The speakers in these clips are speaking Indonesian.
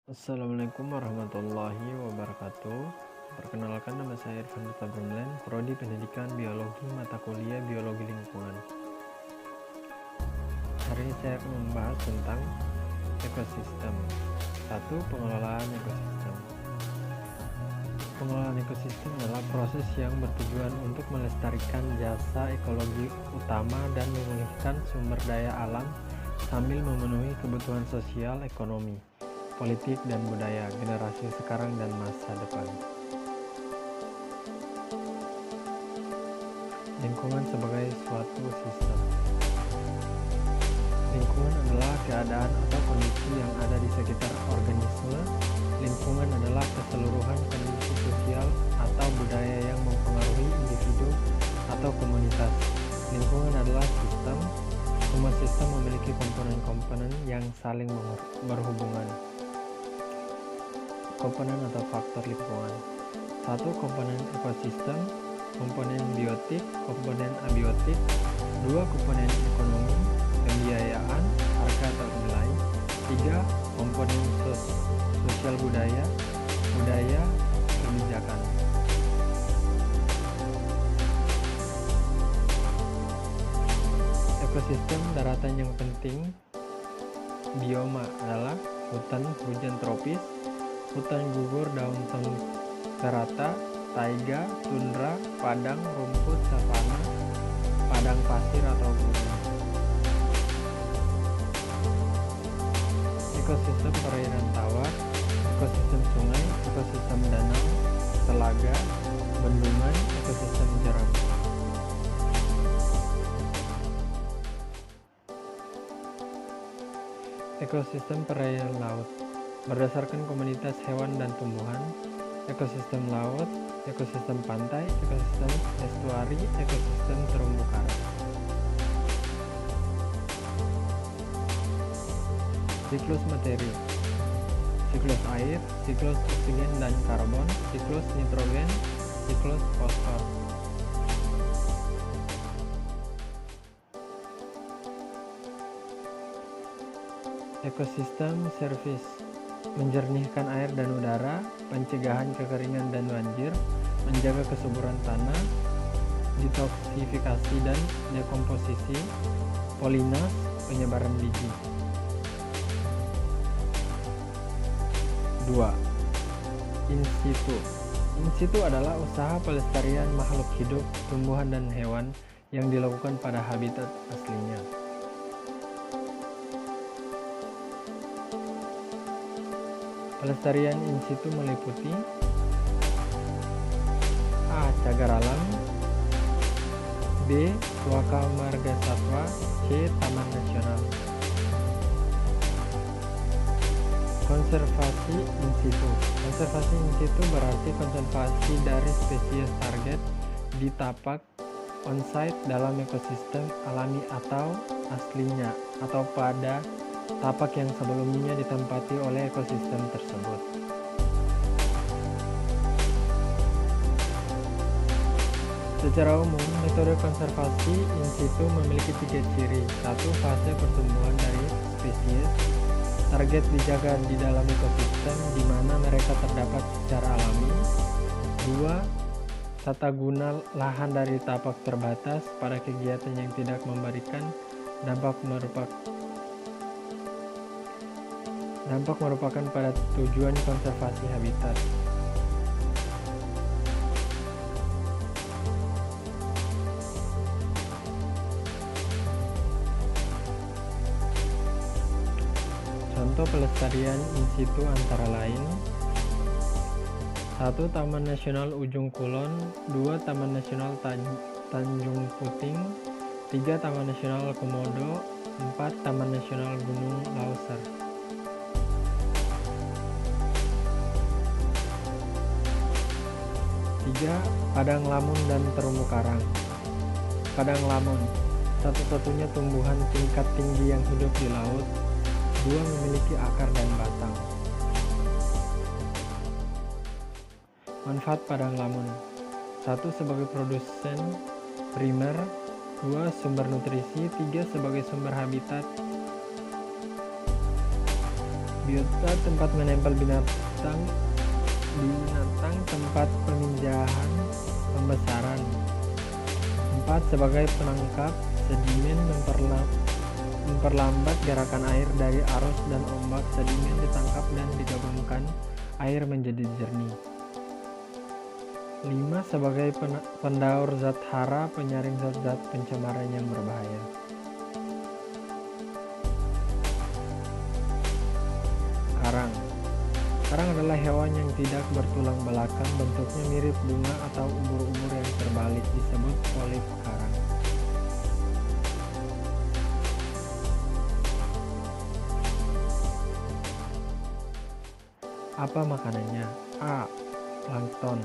Assalamualaikum warahmatullahi wabarakatuh. Perkenalkan, nama saya Irfan Duta Brumlen, Prodi Pendidikan Biologi, mata kuliah Biologi Lingkungan. Hari ini saya akan membahas tentang ekosistem. 1. Pengelolaan ekosistem. Pengelolaan ekosistem adalah proses yang bertujuan untuk melestarikan jasa ekologi utama dan memulihkan sumber daya alam sambil memenuhi kebutuhan sosial, ekonomi, politik, dan budaya generasi sekarang dan masa depan. Lingkungan sebagai suatu sistem. Lingkungan adalah keadaan atau kondisi yang ada di sekitar organisme. Lingkungan adalah keseluruhan kondisi sosial atau budaya yang mempengaruhi individu atau komunitas. Lingkungan adalah sistem. Semua sistem memiliki komponen-komponen yang saling berhubungan. Komponen atau faktor lingkungan. 1. Komponen ekosistem, komponen biotik, komponen abiotik. 2. Komponen ekonomi, pembiayaan, harga atau nilai. 3. Komponen sosial budaya, kebijakan. Ekosistem daratan yang penting. Bioma adalah hutan hujan tropis, hutan gugur daun temperata, taiga, tundra, padang rumput, savana, padang pasir atau gunung. Ekosistem perairan tawar, ekosistem sungai, ekosistem danau, telaga, bendungan, ekosistem jeram. Ekosistem perairan laut berdasarkan komunitas hewan dan tumbuhan, ekosistem laut, ekosistem pantai, ekosistem estuari, ekosistem terumbu karang. Siklus materi, siklus air, siklus oksigen dan karbon, siklus nitrogen, siklus fosfor. Ekosistem service, menjernihkan air dan udara, pencegahan kekeringan dan banjir, menjaga kesuburan tanah, detoksifikasi dan dekomposisi, polinas, penyebaran biji. 2. In situ. In situ adalah usaha pelestarian makhluk hidup, tumbuhan dan hewan yang dilakukan pada habitat aslinya. Pelestarian in situ meliputi A. Cagar alam, B. Suaka marga satwa, C. Taman nasional. Konservasi in situ. Konservasi in situ berarti konservasi dari spesies target di tapak on-site dalam ekosistem alami atau aslinya atau pada tapak yang sebelumnya ditempati oleh ekosistem tersebut. Secara umum, metode konservasi in situ memiliki 3 ciri. 1. Fase pertumbuhan dari spesies target dijaga di dalam ekosistem di mana mereka terdapat secara alami. 2. Tata guna lahan dari tapak terbatas pada kegiatan yang tidak memberikan dampak merupakan pada tujuan konservasi habitat. Contoh pelestarian in situ antara lain: 1. Taman Nasional Ujung Kulon, 2. Taman Nasional Tanjung Puting, 3. Taman Nasional Komodo, 4. Taman Nasional Gunung Lauser. 3. Padang lamun dan terumbu karang. Padang lamun, satu-satunya tumbuhan tingkat tinggi yang hidup di laut. 2. Memiliki akar dan batang. Manfaat padang lamun: 1. Sebagai produsen primer, 2. Sumber nutrisi, 3. Sebagai sumber habitat, Biota tempat menempel binatang, tempat peminjahan pembesaran. 4. Sebagai penangkap sedimen, memperlambat gerakan air dari arus dan ombak. Sedimen ditangkap dan digabungkan, air menjadi jernih. 5. Sebagai pendaur zat hara, penyaring zat-zat pencemaran yang berbahaya. Karang. Karang adalah hewan yang tidak bertulang belakang, bentuknya mirip bunga atau ubur-ubur yang terbalik, disebut polip karang. Apa makanannya? A. Plankton,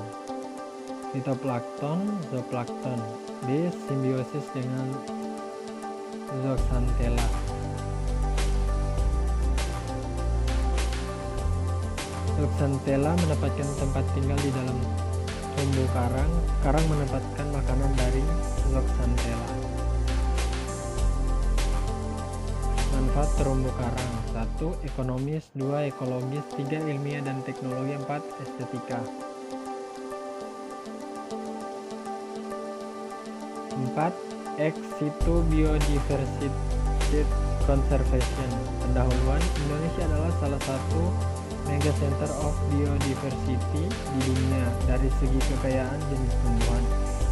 fitoplankton, zooplankton. B. Simbiosis dengan zooxanthella. Zooxanthella menempatkan tempat tinggal di dalam terumbu karang. Karang menempatkan makanan dari zooxanthella. Manfaat terumbu karang: 1. Ekonomis, 2. Ekologis, 3. Ilmiah dan teknologi, 4. Estetika. 4. Ex situ biodiversity conservation. Pendahuluan: Indonesia adalah salah satu mega center of biodiversity di dunia. Dari segi kekayaan jenis tumbuhan,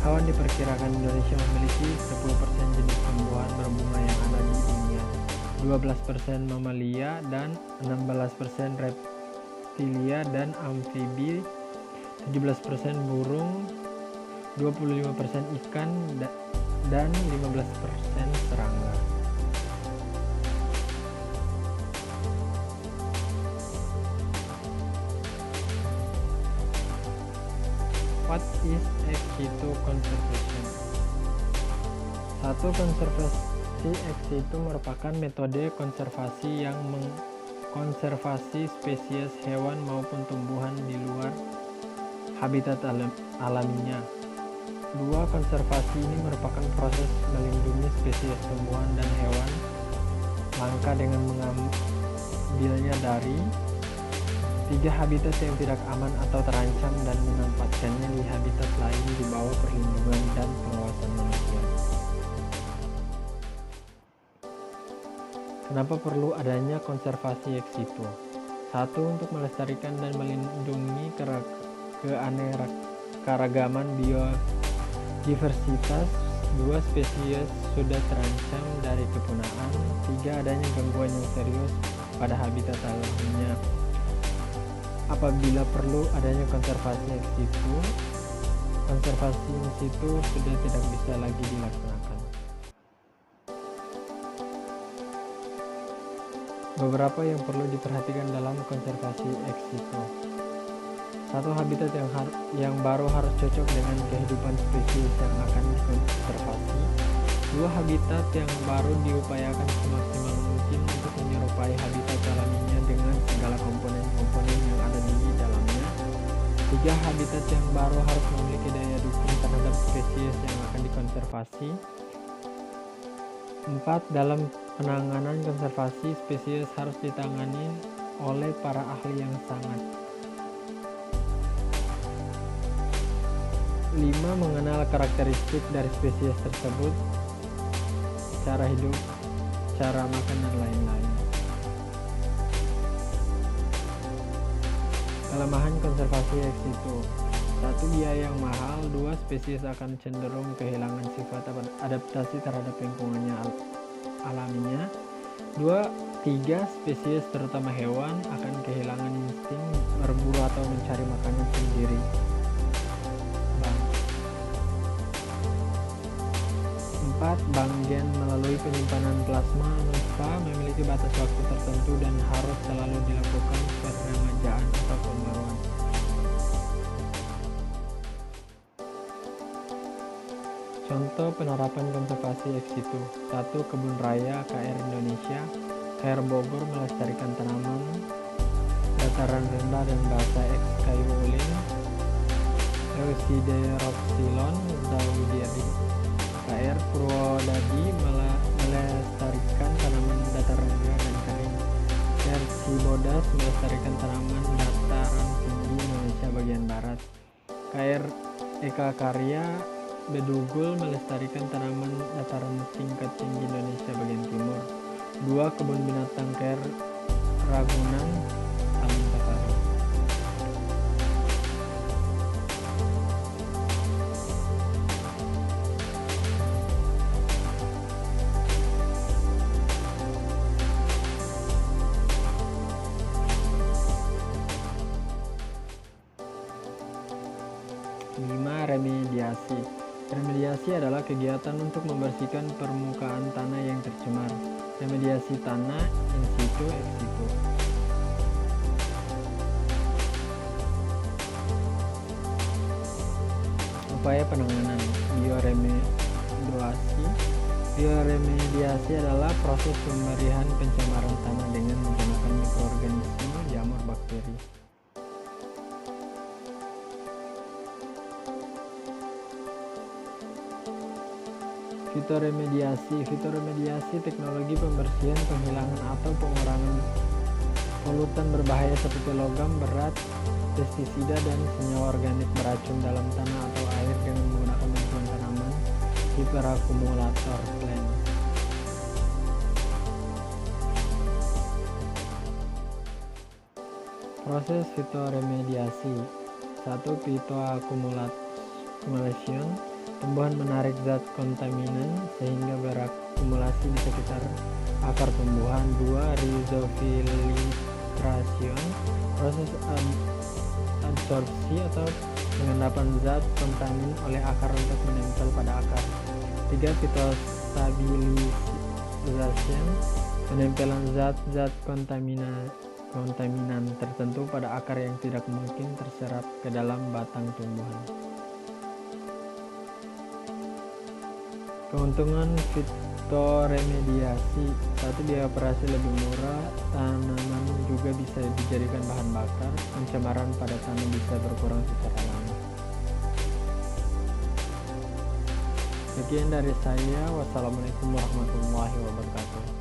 hewan diperkirakan Indonesia memiliki 10% jenis tumbuhan berbunga yang ada di dunia, 12% mamalia dan 16% reptilia dan amfibi, 17% burung, 25% ikan, dan 15% serangga. What is ex situ conservation? 1. Konservasi ex situ merupakan metode konservasi yang mengkonservasi spesies hewan maupun tumbuhan di luar habitat alaminya. 2. Konservasi ini merupakan proses melindungi spesies tumbuhan dan hewan langka dengan mengambilnya dari 3. habitat yang tidak aman atau terancam dan menempatkannya di habitat lain di bawah perlindungan dan pengawasan manusia. Kenapa perlu adanya konservasi ex situ? 1. Untuk melestarikan dan melindungi keanekaragaman biodiversitas. 2. Spesies sudah terancam dari kepunahan. 3. Adanya gangguan yang serius pada habitat alaminya. Apabila perlu adanya konservasi ex situ, konservasi in situ sudah tidak bisa lagi dilaksanakan. Beberapa yang perlu diperhatikan dalam konservasi ex situ. 1. Habitat yang baru harus cocok dengan kehidupan spesies yang akan dikonservasi. 2. Habitat yang baru diupayakan semaksimal mungkin untuk menyerupai habitat alaminya dengan segala komponen-komponen yang ada di dalamnya. 3. Habitat yang baru harus memiliki daya dukung terhadap spesies yang akan dikonservasi. 4. Dalam penanganan konservasi, spesies harus ditangani oleh para ahli yang sangat. 5. Mengenal karakteristik dari spesies tersebut, cara hidup, cara makan, dan lain-lain. Kelemahan konservasi ex situ: 1. Biaya yang mahal. 2. Spesies akan cenderung kehilangan sifat adaptasi terhadap lingkungannya alaminya. 3. Spesies terutama hewan akan kehilangan insting berburu atau mencari makanan sendiri. 4. Bank gen melalui penyimpanan plasma nutfa memiliki batas waktu tertentu dan harus selalu dilakukan peremajaan atau pembaruan. Contoh penerapan konservasi ex situ: 1. Kebun Raya KR Indonesia, KR Bogor melestarikan tanaman dataran rendah dan basa ex kayu ulin, Eusideroxylon daudii. KR Purwodadi melestarikan tanaman dataran rendah dan kering, KR Cibodas Beras melestarikan tanaman dataran tinggi Indonesia bagian barat. KR Eka Karya Bedugul melestarikan tanaman dataran tingkat tinggi Indonesia bagian timur. 2. Kebun binatang KR Ragunan Taman Safari. Remediasi. Remediasi adalah kegiatan untuk membersihkan permukaan tanah yang tercemar. Remediasi tanah in situ ex situ. Upaya penanganan bioremediasi. Bioremediasi adalah proses pemberian pencemaran tanah dengan menggunakan mikroorganisme, jamur, bakteri. Fitoremediasi. Fitoremediasi teknologi pembersihan, penghilangan atau pengurangan polutan berbahaya seperti logam berat, pestisida, dan senyawa organik beracun dalam tanah atau air dengan menggunakan bantuan tanaman hiperakumulator plant. Proses fitoremediasi. 1. Phytoaccumulation. Tumbuhan menarik zat kontaminan sehingga berakumulasi di sekitar akar tumbuhan. 2. Rhizofiltration. Proses absorpsi atau pengendapan zat kontamin oleh akar untuk menempel pada akar. 3. Phytostabilization. Penempelan zat-zat kontaminan tertentu pada akar yang tidak mungkin terserap ke dalam batang tumbuhan. Keuntungan fitoremediasi. 1. Biaya operasi lebih murah, tanaman juga bisa dijadikan bahan bakar, pencemaran pada tanah bisa berkurang secara alami. Sekian dari saya, wassalamualaikum warahmatullahi wabarakatuh.